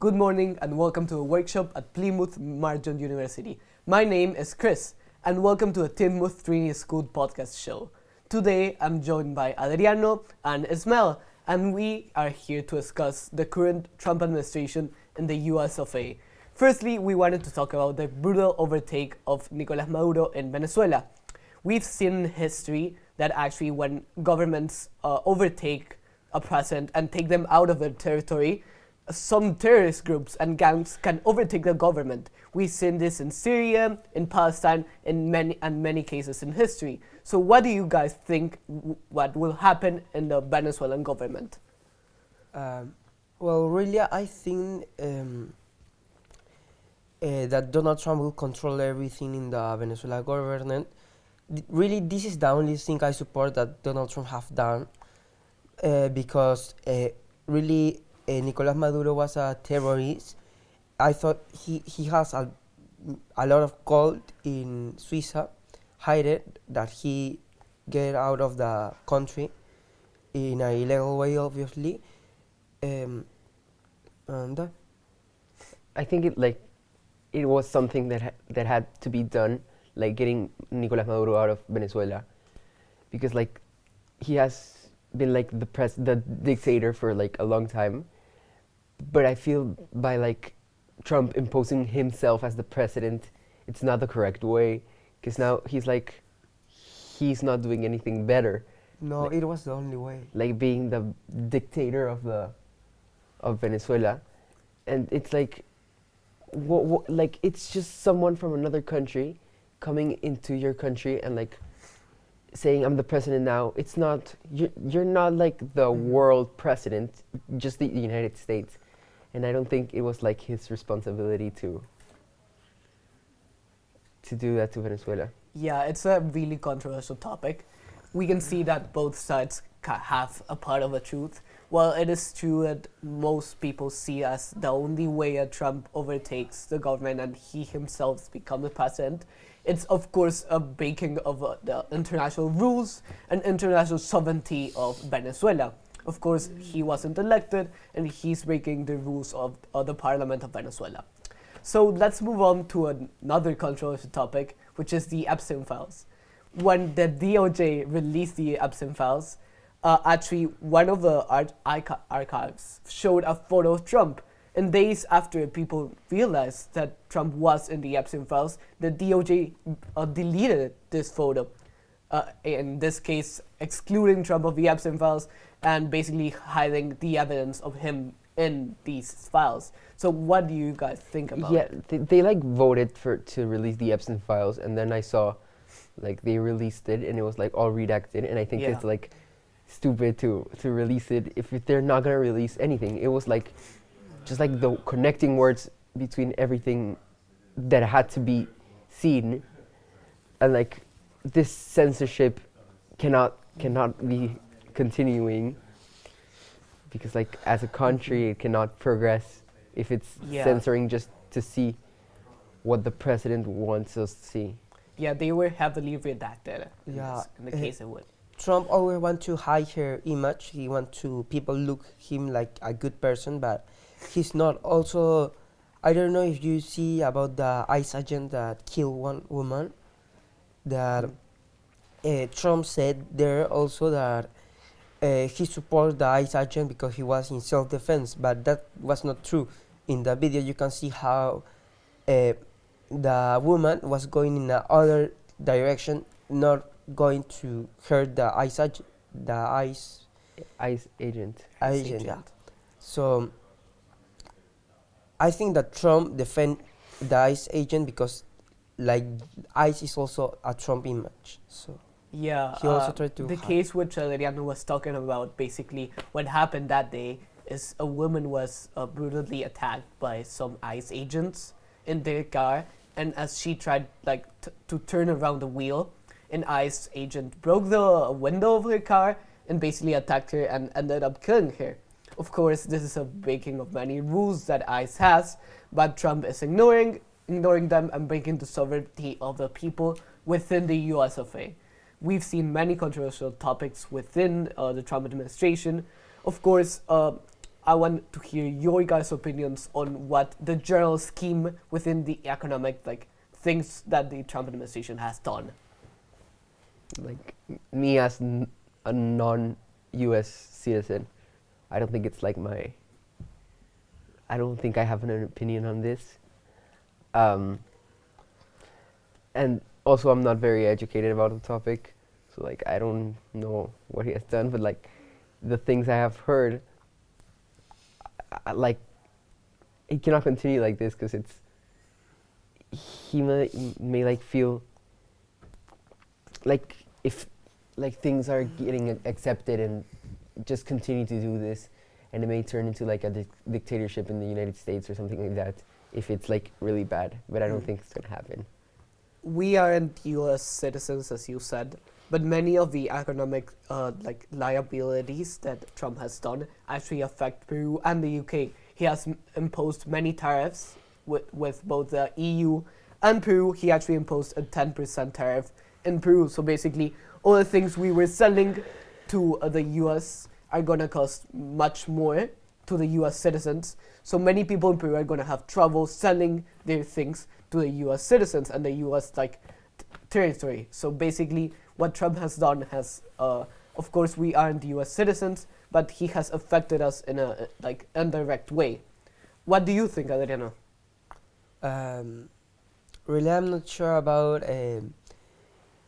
Good morning and welcome to a workshop at Plymouth Marjon University. My name is Chris and welcome to the Plymouth Trinity School podcast show. Today I'm joined by Adriano and Ismael and we are here to discuss the current Trump administration in the US of A. Firstly, we wanted to talk about the brutal overtake of Nicolás Maduro in Venezuela. We've seen in history that actually when governments overtake a president and take them out of their territory, some terrorist groups and gangs can overtake the government. We've seen this in Syria, in Palestine, in many cases in history. So what do you guys think what will happen in the Venezuelan government? Well, really, I think that Donald Trump will control everything in the Venezuela government. Really, this is the only thing I support that Donald Trump have done, because really, Nicolás Maduro was a terrorist. I thought he has a lot of gold in Suiza, hidden, that he get out of the country in an illegal way, obviously. And I think it was something that had to be done, like getting Nicolás Maduro out of Venezuela, because he has been the dictator for a long time. But I feel by Trump imposing himself as the president, it's not the correct way, because now he's not doing anything better. No, it was the only way. Being the dictator of Venezuela, and it's it's just someone from another country coming into your country and saying I'm the president now. It's not, you're not the world president, just the United States. And I don't think it was his responsibility to do that to Venezuela. Yeah, it's a really controversial topic. We can see that both sides have a part of the truth. While it is true that most people see as the only way that Trump overtakes the government and he himself becomes the president, it's of course a breaking of the international rules and international sovereignty of Venezuela. Of course, he wasn't elected and he's breaking the rules of the Parliament of Venezuela. So let's move on to another controversial topic, which is the Epstein files. When the DOJ released the Epstein files, actually one of the archives showed a photo of Trump. And days after people realized that Trump was in the Epstein files, the DOJ deleted this photo. In this case, excluding Trump of the Epstein files and basically hiding the evidence of him in these files. So what do you guys think about it? Yeah, they voted to release the Epstein files, and then I saw they released it and it was all redacted, and I think it's stupid to release it if they're not gonna release anything. It was just the connecting words between everything that had to be seen, and this censorship cannot be continuing, because as a country it cannot progress if it's censoring just to see what the president wants us to see. Yeah, they were heavily redacted. Yeah, in the case it would. Trump always want to hide her image. He want to people look him like a good person, but he's not. Also, I don't know if you see about the ICE agent that killed one woman. That Trump said there also that he supports the ICE agent because he was in self-defense, but that was not true. In the video, you can see how the woman was going in the other direction, not going to hurt the ICE agent. Yeah. So I think that Trump defend the ICE agent because ICE is also a Trump image. So yeah, he also tried to the case which Adriano was talking about, basically what happened that day is a woman was brutally attacked by some ICE agents in their car, and as she tried to turn around the wheel, an ICE agent broke the window of her car and basically attacked her and ended up killing her. Of course, this is a breaking of many rules that ICE has, but Trump is ignoring them and breaking the sovereignty of the people within the US of A. We've seen many controversial topics within the Trump administration. Of course, I want to hear your guys' opinions on what the general scheme within the economic things that the Trump administration has done. Like me as a non-U.S. citizen, I don't think it's like I don't think I have an opinion on this. And also, I'm not very educated about the topic, so I don't know what he has done. But the things I have heard, he cannot continue like this because he may feel if things are getting accepted and just continue to do this, and it may turn into a dictatorship in the United States or something like that if it's really bad. But I don't think it's gonna happen. We aren't U.S. citizens, as you said, but many of the economic liabilities that Trump has done actually affect Peru and the U.K. He has imposed many tariffs with both the EU and Peru. He actually imposed a 10% tariff in Peru. So basically, all the things we were selling to the U.S. are going to cost much more to the U.S. citizens. So many people in Peru are going to have trouble selling their things to the U.S. citizens and the U.S. territory. So basically, what Trump has done has, of course, we aren't U.S. citizens, but he has affected us in a indirect way. What do you think, Adriano? Really, I'm not sure about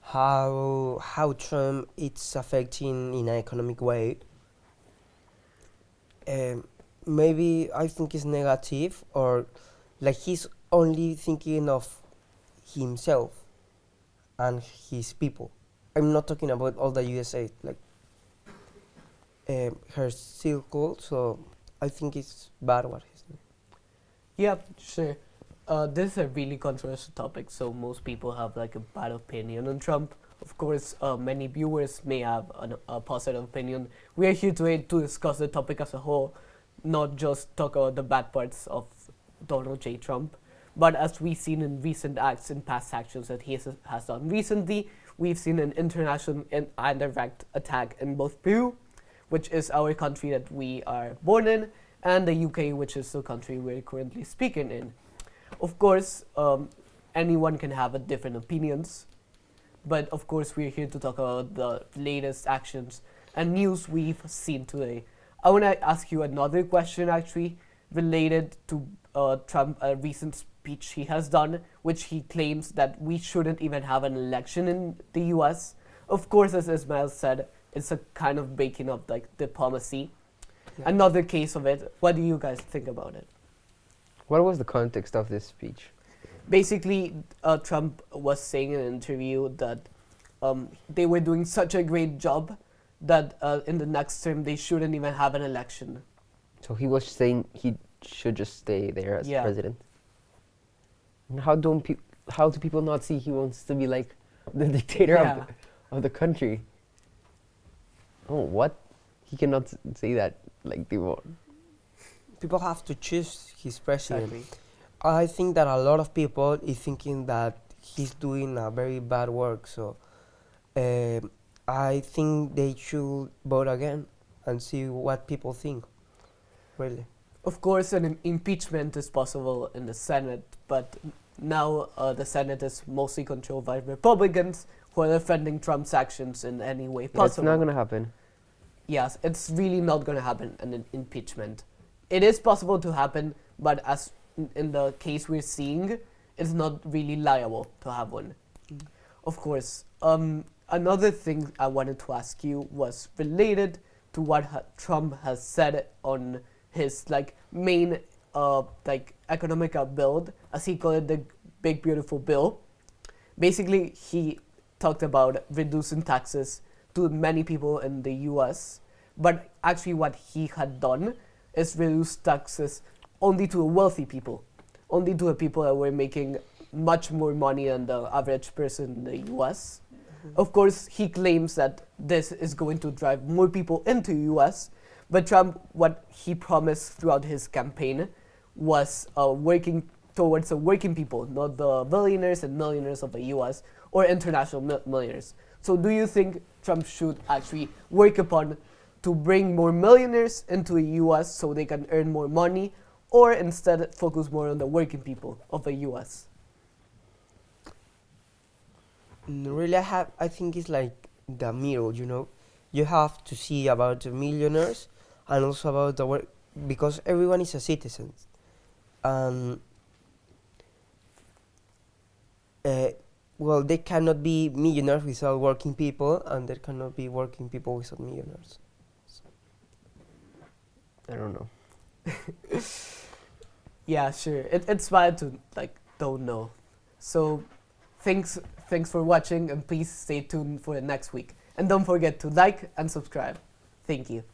how Trump it's affecting in an economic way. Maybe I think it's negative, or he's only thinking of himself and his people. I'm not talking about all the USA, her circle. So I think it's bad what he's doing. Yeah, sure. This is a really controversial topic, so most people have a bad opinion on Trump. Of course, many viewers may have a positive opinion. We are here today to discuss the topic as a whole, not just talk about the bad parts of Donald J. Trump. But as we've seen in recent acts and past actions that he has done recently, we've seen an international and indirect attack in both Peru, which is our country that we are born in, and the UK, which is the country we're currently speaking in. Of course, anyone can have different opinions, but of course we're here to talk about the latest actions and news we've seen today. I want to ask you another question actually related to Trump, a recent speech he has done, which he claims that we shouldn't even have an election in the US. Of course, as Ismail said, it's a kind of breaking of diplomacy. Yeah. Another case of it. What do you guys think about it? What was the context of this speech? Basically, Trump was saying in an interview that they were doing such a great job that in the next term they shouldn't even have an election. So he was saying he should just stay there as president. And how do people not see he wants to be the dictator of the country? Oh, what? He cannot say that they won't. People have to choose his president. Exactly. I think that a lot of people is thinking that he's doing a very bad work. So I think they should vote again and see what people think. Really. Of course, an impeachment is possible in the Senate, but now the Senate is mostly controlled by Republicans who are defending Trump's actions in any way possible. It's not going to happen. Yes, it's really not going to happen, an impeachment. It is possible to happen, but as in the case we're seeing, it's not really liable to have one. Of course, another thing I wanted to ask you was related to what Trump has said on his main economic build, as he called it, the Big Beautiful Bill. Basically, he talked about reducing taxes to many people in the US, but actually what he had done is reduce taxes only to the wealthy people, only to the people that were making much more money than the average person in the US. Mm-hmm. Of course, he claims that this is going to drive more people into the US, but Trump, what he promised throughout his campaign was working towards the working people, not the billionaires and millionaires of the US or international millionaires. So do you think Trump should actually work upon to bring more millionaires into the US so they can earn more money, or instead focus more on the working people of the US? Really, I think it's like the mirror, you know. You have to see about the millionaires and also about the work, because everyone is a citizen. Um, well, they cannot be millionaires without working people, and there cannot be working people without millionaires. I don't know. Yeah, sure. It's bad to like don't know. So thanks for watching, and please stay tuned for the next week. And don't forget to like and subscribe. Thank you.